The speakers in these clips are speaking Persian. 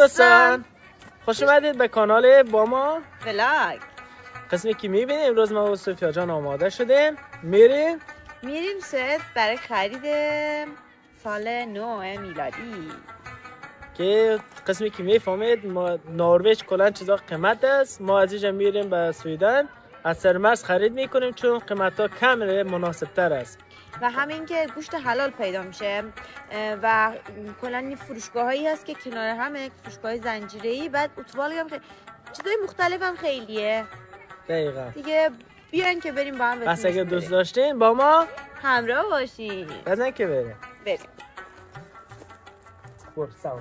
دوستان، خوش اومدید به کانال با ما ولاگ. قسمی که میبینیم امروز ما و صوفیا جان آماده شدیم میریم سوئد برای خرید سال نو میلادی. که قسمی که میفهمید ما نروژ کلا چیزا قیمت است. ما از اینجا میریم به سویدن از سرمرز خرید میکنیم چون قیمت ها کم مناسب تر است و همین که گوشت حلال پیدا میشه و کلا این فروشگاه هایی هست که کنار همه فروشگاه زنجیره‌ای، بعد اتوبان هم چیزای مختلف هم خیلیه. دقیقاً دیگه بیاین که بریم با هم. پس اگه دوست داشتین با ما همراه باشین. بزن که بریم. برو سوا.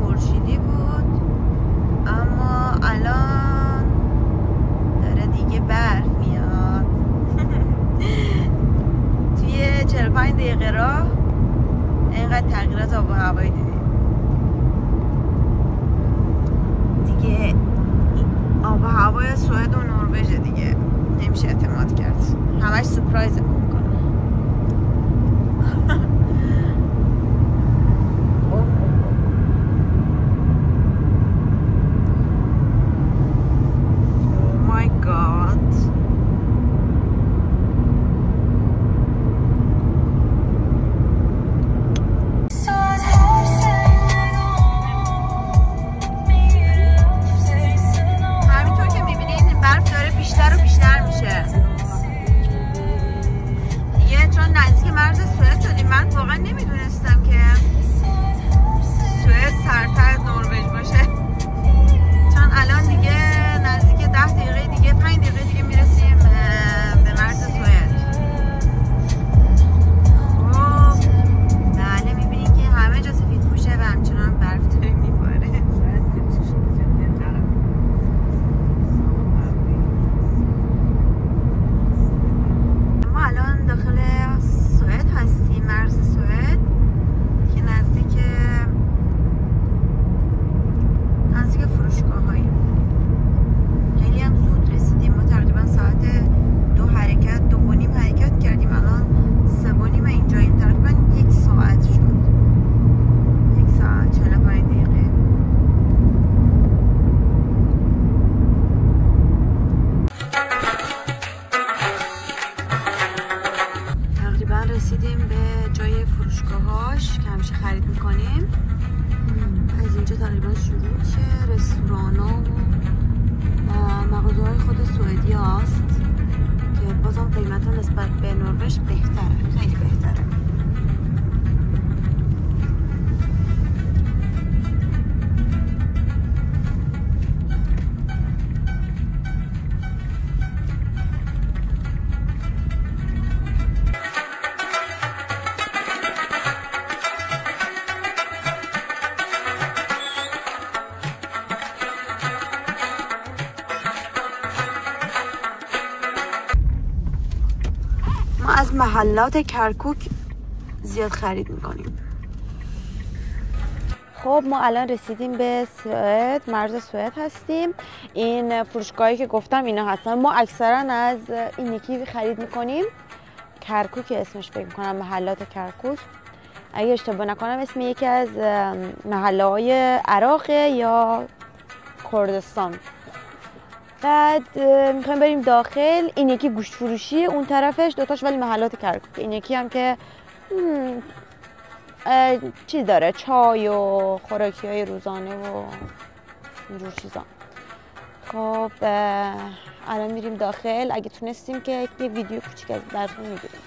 خورشیدی بود اما الان داره دیگه برف میاد. توی 45 دقیقه راه اینقدر تغییرات آب و هوایی دیدیم. دیگه آب و هوای سوئد و نروژ دیگه نمیشه اعتماد کرد، همش سورپرایز میکنه. رسیدیم به جای فروشگاهاش که همیشه خرید میکنیم. از اینجا تقریبا شروع که رستوران ها و مغازه های خود سوئدی هاست که بازم قیمت ها نسبت به نروژ بهتره، خیلی بهتره. از محلات کرکوک زیاد خرید میکنیم. خب ما الان رسیدیم به سوئد، مرز سوئد هستیم. این فروشگاهی که گفتم اینا هستن. ما اکثرا از این یکی خرید میکنیم، کرکوک اسمش فکر میکنم، محلات کرکوک. اگه اشتباه نکنم اسم یکی از محله های عراق یا کردستان. بعد میخوایم بریم داخل. این یکی گوشت فروشی، اون طرفش دوتاش ولی محلات کرکوک. این یکی هم که چیز داره، چای و خوراکی های روزانه و اینجور چیزا. خب الان میریم داخل. اگه تونستیم که یه ویدیو کوچیک از براتون میگیریم.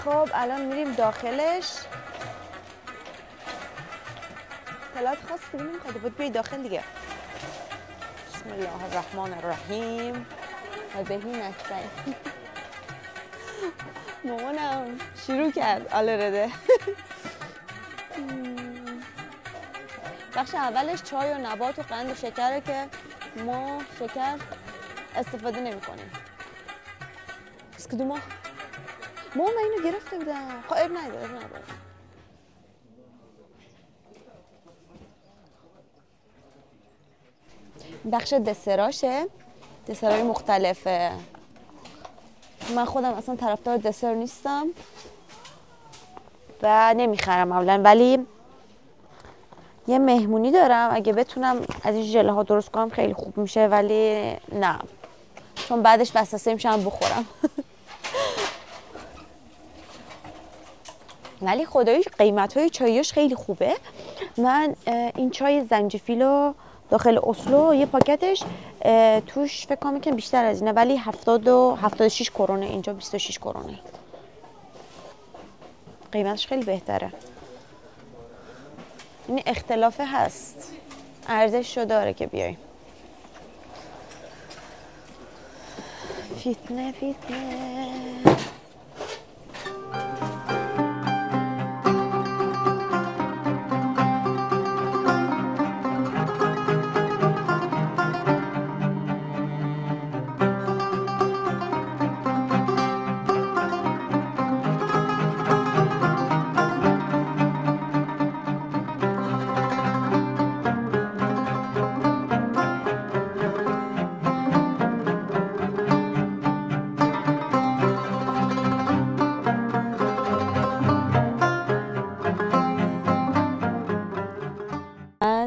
خب الان میریم داخلش. اطلاعات خاص دیگه نمیخواد، باید بیای داخل دیگه. بسم الله الرحمن الرحیم و بهی نستعین. مامانم شروع کرد آلرده. بخش اولش چای و نبات و قند و شکره که ما شکر استفاده نمی کنیم. بس که دوما من اینو گرفته بودم. خب اب نداره. بخش دسراشه، دسرهای مختلفه. من خودم اصلا طرفدار دسر نیستم و نمیخرم معمولا، ولی یه مهمونی دارم اگه بتونم از این ژله ها درست کنم خیلی خوب میشه، ولی نه چون بعدش وسوسه میشم بخورم. ولی خداییش قیمت های چایش خیلی خوبه. من این چای زنجفیل داخل اسلو یه پاکتش توش فکر کنم که بیشتر از اینه، ولی 76 کرونه، اینجا 26 کرونه. قیمتش خیلی بهتره. این اختلافه هست، ارزششو داره که بیای. فیتنه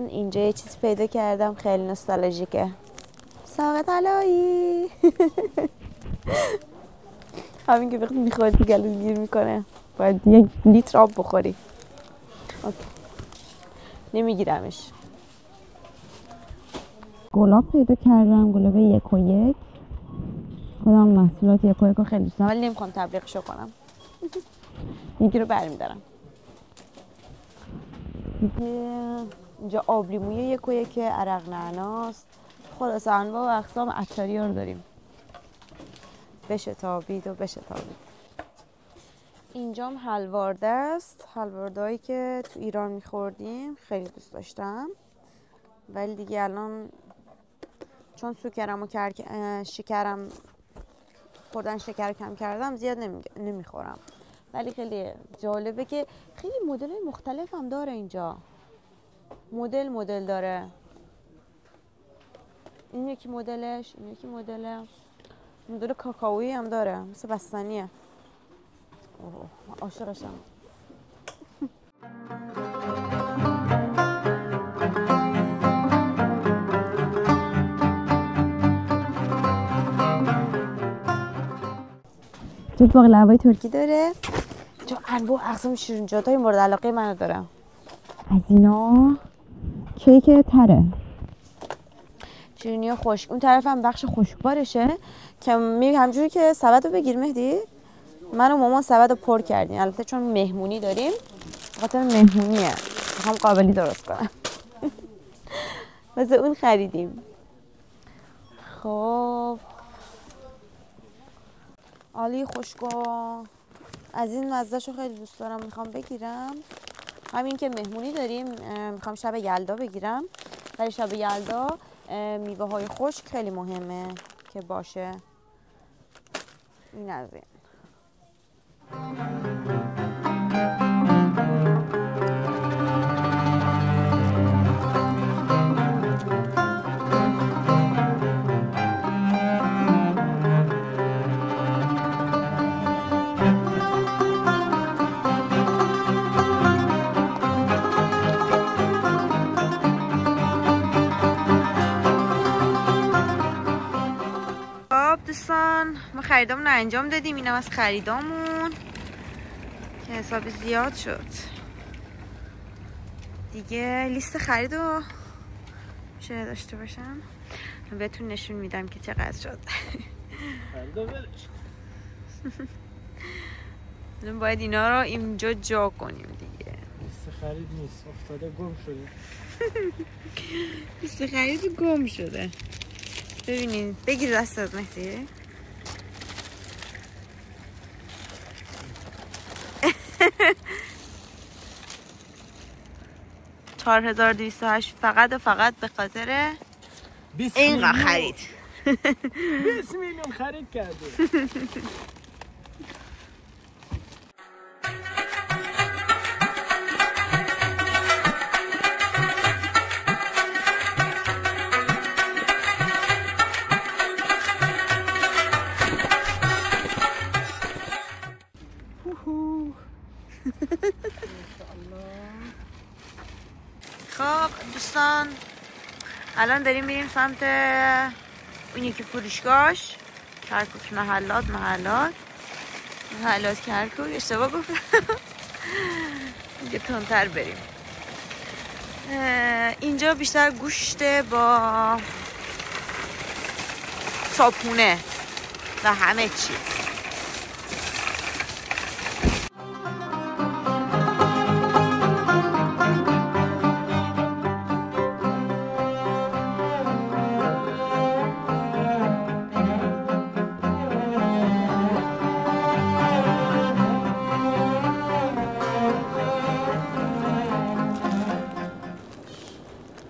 اینجا یه چیز پیدا کردم خیلی نوستالژیکه. ساق طلایی. همین که وقتی میخوری تو گلوت گیر میکنه، باید 1 لیتر آب بخوری. نمیگیرمش. گلاب پیدا کردم، گلاب 1 و 1. خودم محصولات 1 و 1 خیلی دوست دارم، ولی نمیخوام تبلیغشو کنم. یکی رو برمیدارم. اینجا آبلیموی 1 و 1، عرق نعناست، خلاصه انواع و اقسام عطاری ها رو داریم. بشتابید. اینجام حلوارده است. حلواردهایی که تو ایران میخوردیم خیلی دوست داشتم، ولی دیگه الان چون سکرم و شکرم خوردن شکر کم کردم زیاد نمیخورم. ولی خیلی جالبه که خیلی مدل مختلف هم داره اینجا. مدل داره. این یکی مدلش، این یکی مدل کاکائویی هم داره، مثل بستنیه. عاشقشم. تو باقلوای ترکی داره. جو انواع اقسام شیرینی‌های مورد علاقه منو دارم. از اینا کیک تره، شیرینی خشک. اون طرف هم بخش خشکبارشه که همجوری که سبد رو بگیر مهدی، من و مامان سبد رو پر کردیم. البته چون مهمونی داریم، خاطر مهمونیه میخوام قابلی درست کنم. واسه اون خریدیم. خب آلی خشکا از این مزه‌شو خیلی دوست دارم، میخوام بگیرم. همین که مهمونی داریم میخوام شب یلدا بگیرم. برای شب یلدا میوه های خشک خیلی مهمه که باشه. این از این. خریدامون رو انجام دادیم. اینم از خریدامون که حساب زیاد شد. دیگه لیست خرید رو میشه داشته باشم بهتون نشون میدم که چقدر شد. باید اینا رو اینجا جا کنیم دیگه. لیست خرید نیست، افتاده گم شده. لیست خرید گم شده. ببینید بگیر دستت مهدی. $4208 فقط و فقط به خاطر اینقدر خرید. 20 میلیون خرید کرده. خب دوستان الان داریم میریم سمت اون یکی فروشگاهش، کرکوک محلات کرکوک، اشتباه گفتم. دیگه تندتر بریم. اینجا بیشتر گوشت با صابخونه و همه چی.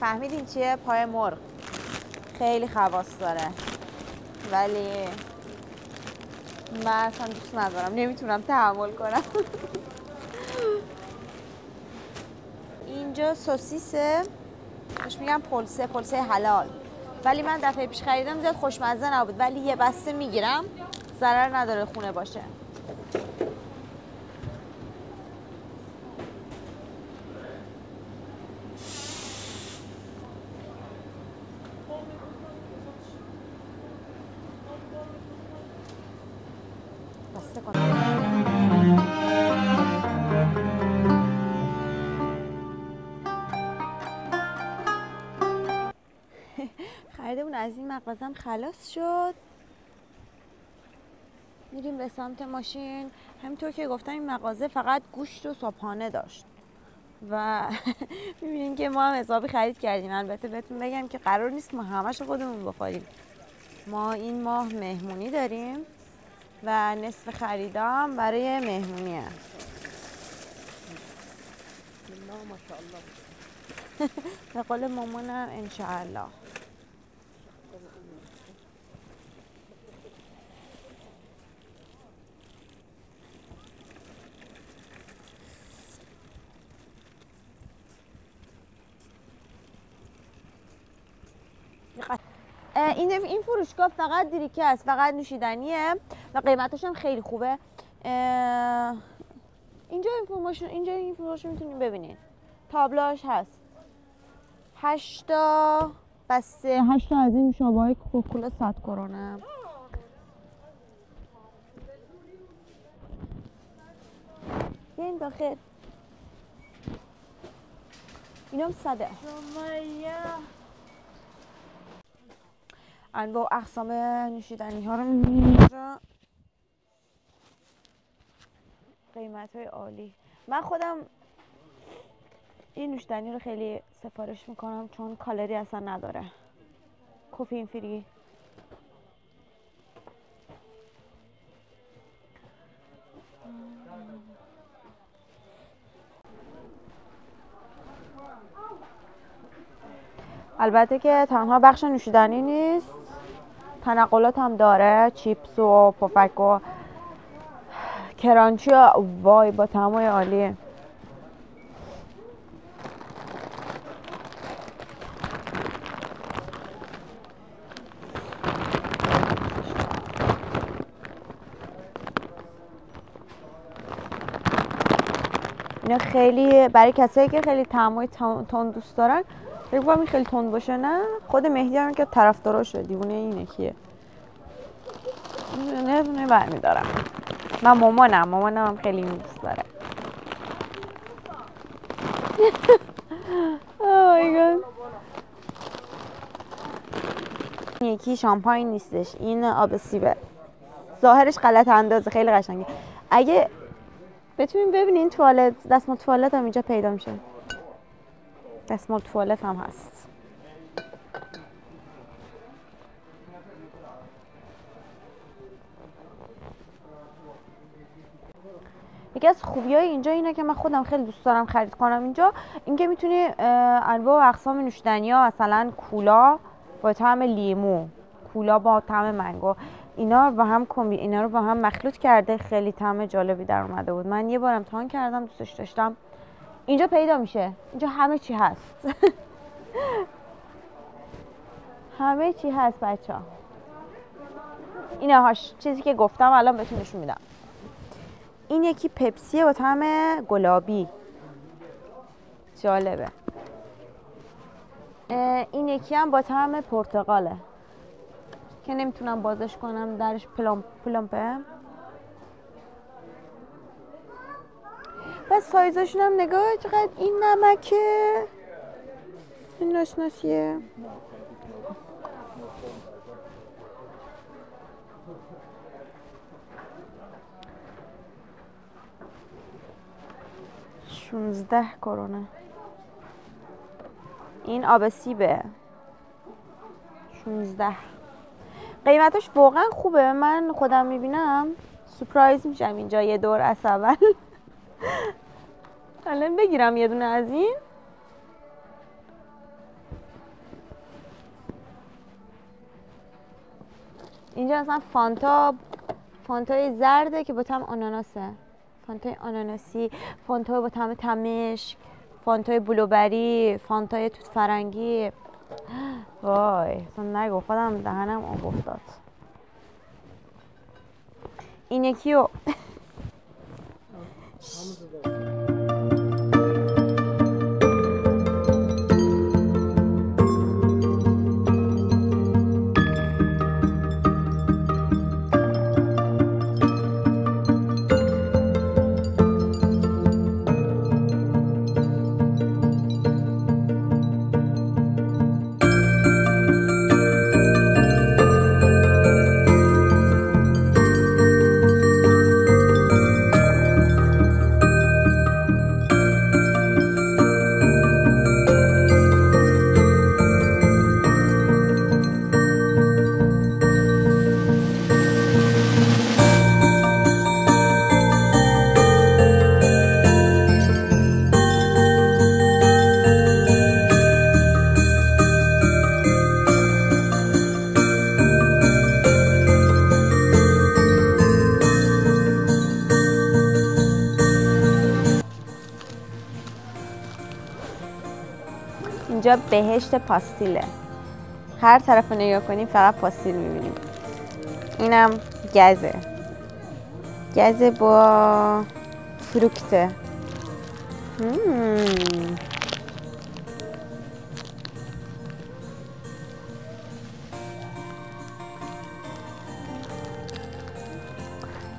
فهمیدین چیه؟ پای مرغ خیلی خواص داره ولی من اصلا دوست ندارم، نمیتونم تحمل کنم. اینجا سوسیسه، بهش میگم پلسه حلال، ولی من دفعه پیش خریدم زیاد خوشمزه نبود، ولی یه بسته میگیرم، ضرر نداره خونه باشه. خریدمون از این مغازم خلاص شد، میریم به سمت ماشین. همینطور که گفتم این مغازه فقط گوشت و صبحانه داشت و میبینیم که ما هم حسابی خرید کردیم. البته بهتون بگم که قرار نیست ما همش خودمون بخوریم، ما این ماه مهمونی داریم و نصف خریدام برای مهمونیه. به قول مامانم انشاءالله. این فروشگاه فقط دیریکه است، فقط نوشیدنیه و قیمتش هم خیلی خوبه. اینجا اینفورمیشن میتونید ببینید، تابلاش هست. 8 بسته 8 از این نوشابه‌های کوکاکولا 100 کرونه. بیاین داخل. اینا هم 100. انواع اقسام نوشیدنی ها رو می‌بینید اینجا. قیمت های عالی. من خودم این نوشیدنی رو خیلی سفارش میکنم چون کالری اصلا نداره، کوفین فری. البته که تنها بخش نوشیدنی نیست، تنقلات هم داره، چیپس و پفک و کرانچی و وای با طعمای عالیه. اینا خیلی برای کسایی که خیلی طعمای تند دوست دارن، فکر کنم این خیلی تند باشه. نه خود مهدی هم که طرفداراشه، دیوونه اینه کیه. نه برمیدارم. من مامانم خیلی دوست داره. یکی شامپاین نیستش، این آب سیبه. ظاهرش غلط اندازه، خیلی قشنگه. اگه بتونین ببینین توالت، دستمال توالت هم اینجا پیدا میشه. دستمال توالت هم هست. یکی از خوبیای اینجا اینه که من خودم خیلی دوست دارم خرید کنم اینجا، اینکه میتونی انواع و اقسام نوشیدنی‌ها، مثلا کولا با طعم لیمو، کولا با طعم منگو، اینا رو با هم مخلوط کرده، خیلی طعم جالبی در اومده بود. من یه بار امتحان کردم، دوستش داشتم. اینجا پیدا میشه، اینجا همه چی هست. همه چی هست بچه‌ها. اینا چیزی که گفتم الان بهتون نشون میدم. این یکی پپسیه با طعم گلابی، جالبه. این یکی هم با طعم پرتقاله که نمیتونم بازش کنم، درش پلمپه. و سایزشون هم نگاه چقدر این نمکه، این نشناسیه. $16 این آب سیبه. 16 قیمتش واقعا خوبه. من خودم میبینم سورپرایز میشم اینجا یه دور از اول. الان بگیرم یه دونه از این. اینجا مثلا فانتای زرده که با طعم آناناسه، فانتای آناناسی، فانتای با طعم تمشک، فانتای بلوبری، فانتای توت فرنگی. وای اصلا نگو، خودم دهنم آب افتاد. این یکیو اینجا بهشت پاستیله. هر طرف رو نگاه کنیم فقط پاستیل میبینیم. اینم گزه با فروکته.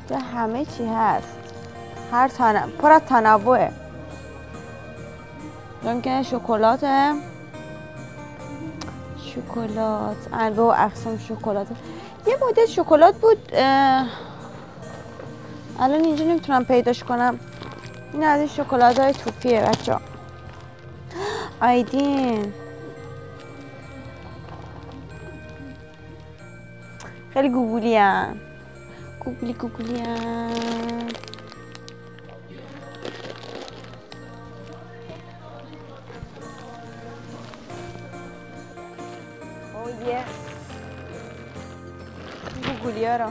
اینجا همه چی هست، پر از تنوعه. ممکنه شکلات، انواع و اقسام شکلات. یه مدل شکلات بود الان اینجا نمیتونم پیداش کنم. این از این شکلات های توپیه بچه ها. آیدین خیلی گوگولی هن. گوگولی هن. گوگولی ها را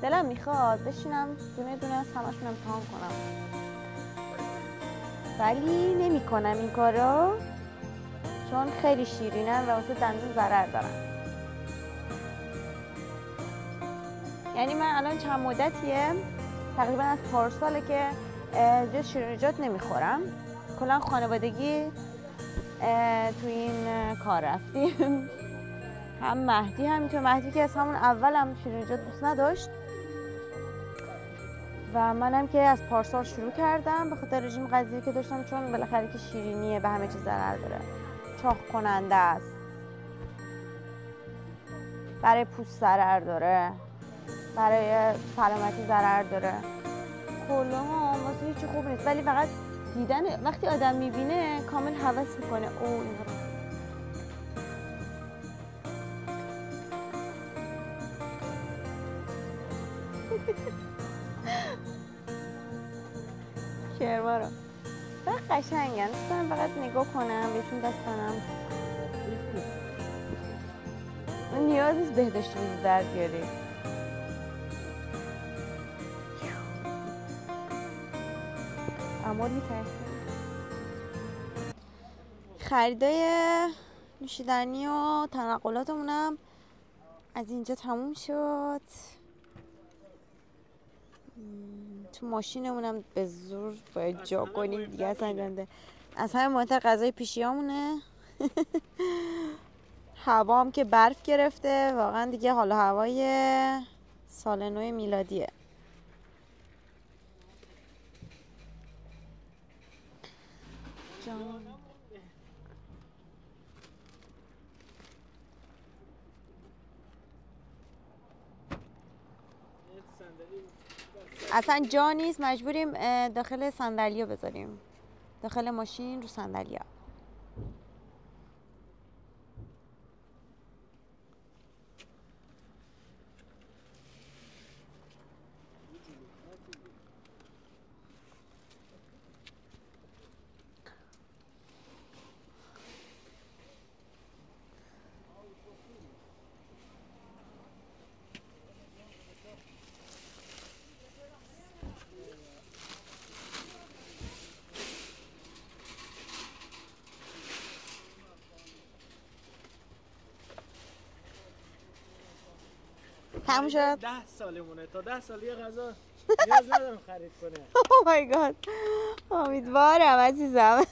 دلم میخواد بشینم دونه دونه از همشون امتحان کنم، ولی نمی کنم این کارو چون خیلی شیرینن و واسه دندون ضرر دارن. یعنی من الان چند مدتیه، تقریبا از پارساله که جز شیرینیجات نمیخورم. کلا خانوادگی تو این کار رفتیم. هم مهدی همینطور، مهدی که از همون اول هم شیرینیجات دوست نداشت و منم که از پارسال شروع کردم به خاطر رژیم غذایی که داشتم، چون بالاخره که شیرینیه به همه چیز ضرر داره، چاق کننده است، برای پوست ضرر داره، برای سلامتی ضرر داره، کلا واسه هیچی خوب نیست. ولی فقط دیدن وقتی آدم میبینه کامل هوس میکنه او اینا رو. شرما رو فقط قشنگن، دوستان فقط نگاه کنم بهشون دست کنم. نیاز نیست بهداشتی روز در بیاری. امور میترسیم. خریدای نوشیدنی و تنقلاتمونم از اینجا تموم شد. تو ماشینمونم به زور باید جا کنیم دیگه، اصلا گنده. از همه مهمتر غذای پیشیامونه. هوا هم که برف گرفته، واقعا دیگه حال هوای سال نو میلادیه. جان. اصلا جا نیست، مجبوریم داخل صندلیا بذاریم، داخل ماشین رو صندلیا. تموم شد. 10 سالمونه، تا 10 سال یه غذا نیاز ندارم خرید کنه. او مای گاد، امیدوارم عزیزم.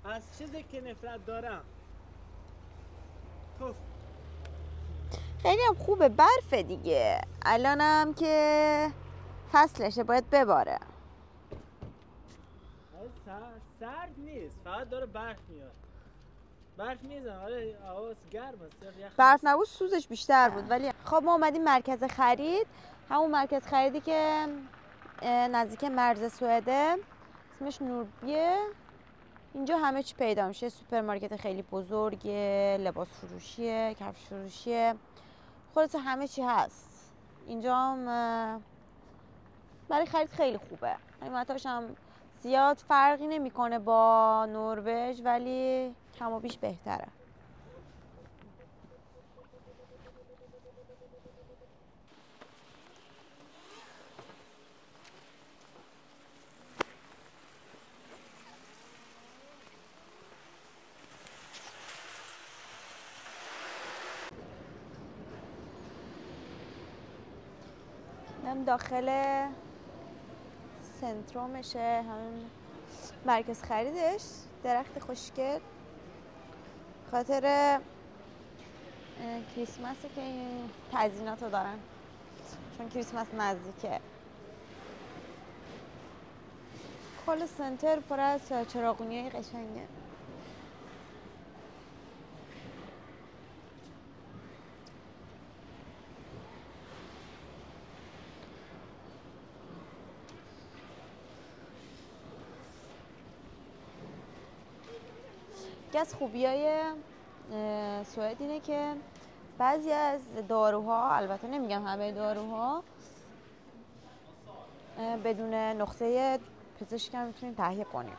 از چیزی که نفرت دارم توف. خیلی هم خوبه، برفه دیگه، الانم که فصلشه باید بباره. سرد نیست، فقط داره برف میاد. برف میزنه، آره هوا گرم است. برف نبود سوزش بیشتر بود. ولی خب ما اومدیم مرکز خرید، همون مرکز خریدی که نزدیک مرز سوئده، اسمش نوربیه. اینجا همه چی پیدا میشه، سوپرمارکت خیلی بزرگه، لباس فروشیه، کفش فروشیه، خلاصه همه چی هست اینجا. هم برای خرید خیلی خوبه، قیمتاش هم زیاد فرقی نمیکنه با نروژ، ولی کم و بیش بهتره. هم داخل سنترومشه، همون مرکز خریدش، درخت خوشگل، خاطر کریسمسه که این تزییناتو دارن، چون کریسمس نزدیکه. کل سنتر پر از چراغونیای قشنگه. یکی از خوبیای سوئد اینه که بعضی از داروها، البته نمیگم همه داروها، بدون نقطه پزشک هم میتونیم تهیه کنیم.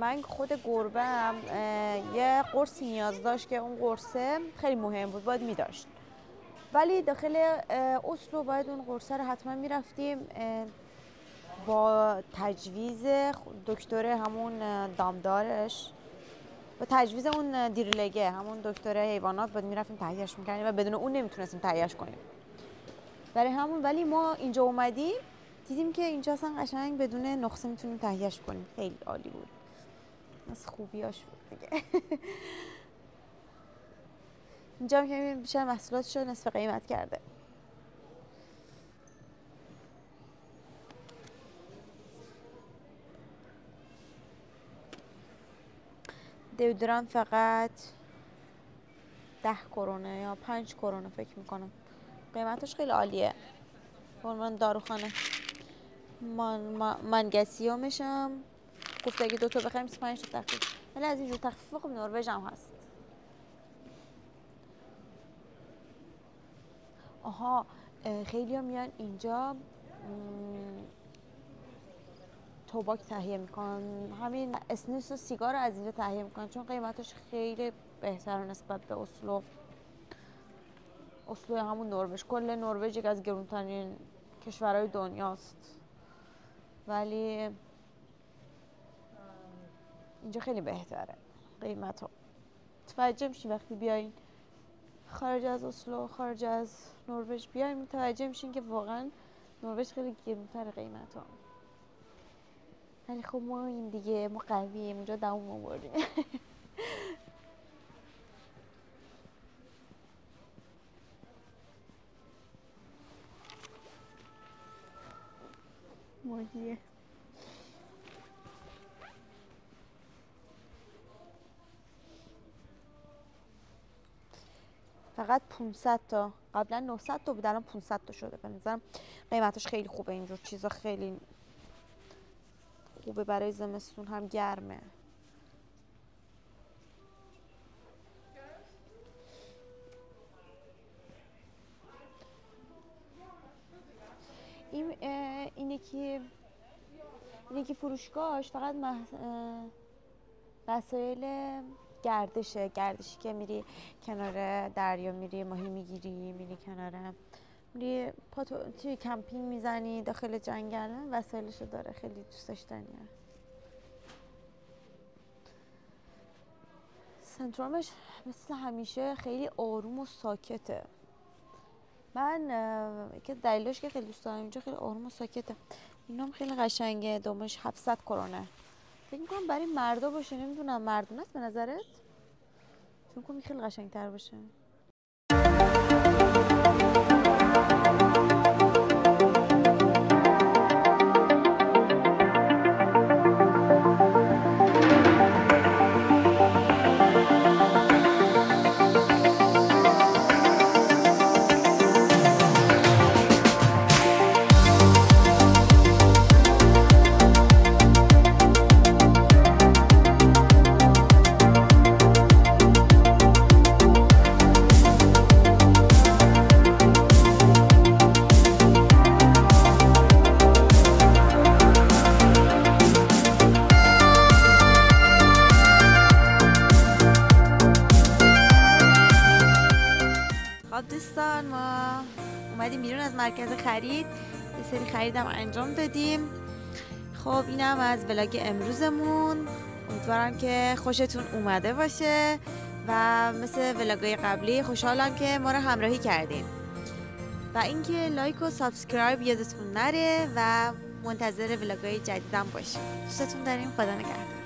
من خود گربه‌ام یه قرصی نیاز داشت که اون قرصه خیلی مهم بود، باید میداشت، ولی داخل اسلو باید اون قرصه رو حتما میرفتیم با تجویز دکتر همون دامدارش، با تجویز اون دیرلگه، همون دکتر حیوانات، باید میرفتیم تهیهش میکردیم و بدون اون نمیتونستیم تهیهش کنیم. برای همون ولی ما اینجا اومدیم دیدیم که اینجا اصلا قشنگ بدون نقصه میتونیم تهیهش کنیم. خیلی عالی بود، از خوبیاش بود دیگه. اینجا هم که میبینیم بیشتر محصولاتش رو نصف قیمت کرده. دیودران فقط 10 کرونه یا 5 کرونه فکر میکنم. قیمتش خیلی عالیه. به عنوان داروخانه منگسیومش هم گفت اگه 2 تا بخریم 25 تا تخفیف. ولی از اینجور تخفیف خب نروژ هم هست. آها خیلی ها میان اینجا توباک تهیه میکنن، همین اسنوس و سیگار رو از اینجا تهیه میکنن چون قیمتش خیلی بهتر نسبت به اسلو. اسلو همون نروژ، کل نروژ یک از گرونترین کشورهای دنیاست، ولی اینجا خیلی بهتره قیمت ها. متوجه میشین وقتی بیاین خارج از اسلو، خارج از نروژ بیاین، متوجه میشین که واقعا نروژ خیلی گرونتر قیمت ها. ولی خب ما این دیگه، ما قوییم، اونجا دوام آوردیم. ماهیه فقط 500 تا، قبلا 900 تا بود الان 500 تا شده. به نظرم قیمتش خیلی خوبه، اینجور چیزا خیلی خوبه برای زمستون، هم گرمه. اینه که فروشگاهش فقط وسایل گردشی که میری کنار دریا، میری ماهی میگیری، میری کنار، میری توی کمپینگ میزنی داخل جنگل، وسایلشو داره. خیلی دوست داشتنیه. سنترومش مثل همیشه خیلی آروم و ساکته. من که دلیلش که خیلی دوست دارم اینجا خیلی آروم و ساکته. اینا هم خیلی قشنگه. دومش 700 کرونه. فکر میکنم برای مردا باشه، نمیدونم مردونه است به نظرت؟ فکر میکنم خیلی قشنگتر باشه. دوستان ما اومدیم بیرون از مرکز خرید، یه سری خریدم انجام دادیم. خب اینم از ولاگ امروزمون. امیدوارم که خوشتون اومده باشه و مثل ولاگای قبلی خوشحالم که ما رو همراهی کردین و اینکه لایک و سابسکرایب یادتون نره و منتظر ولاگای جدیدم باشین. دوستتون داریم. خدا نگهدار.